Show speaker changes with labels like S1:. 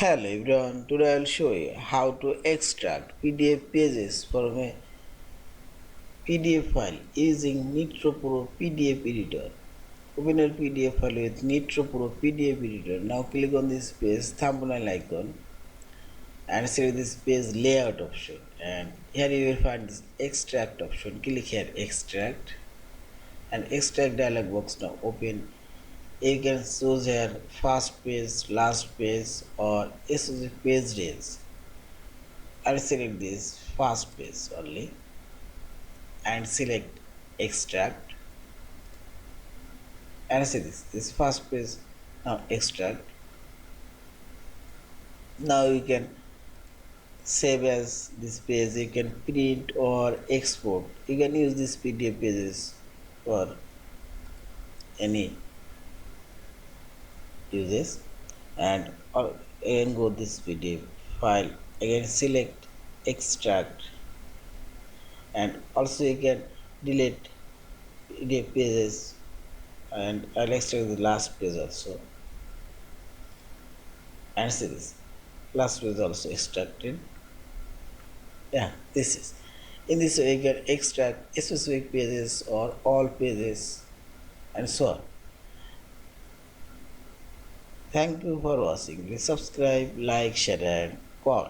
S1: Hello everyone, today I'll show you how to extract PDF pages from a PDF file using Nitro Pro PDF Editor. Open your PDF file with Nitro Pro PDF Editor. Now click on this page thumbnail icon and select this page layout option, and here you will find this extract option. Click here extract, and extract dialog box now open. You can choose here first page, last page, or exclusive page range. I'll select this first page only and select extract, and see this first page. Now extract. Now you can save as this page. You can print or export. You can use this PDF pages for any uses, and again go this PDF file, again select extract, and also you can delete PDF pages, and I'll extract the last page also, and see this last page also extracted. Yeah, this is in this way you can extract specific pages or all pages and so on. Thank you for watching. Please subscribe, like, share, and comment.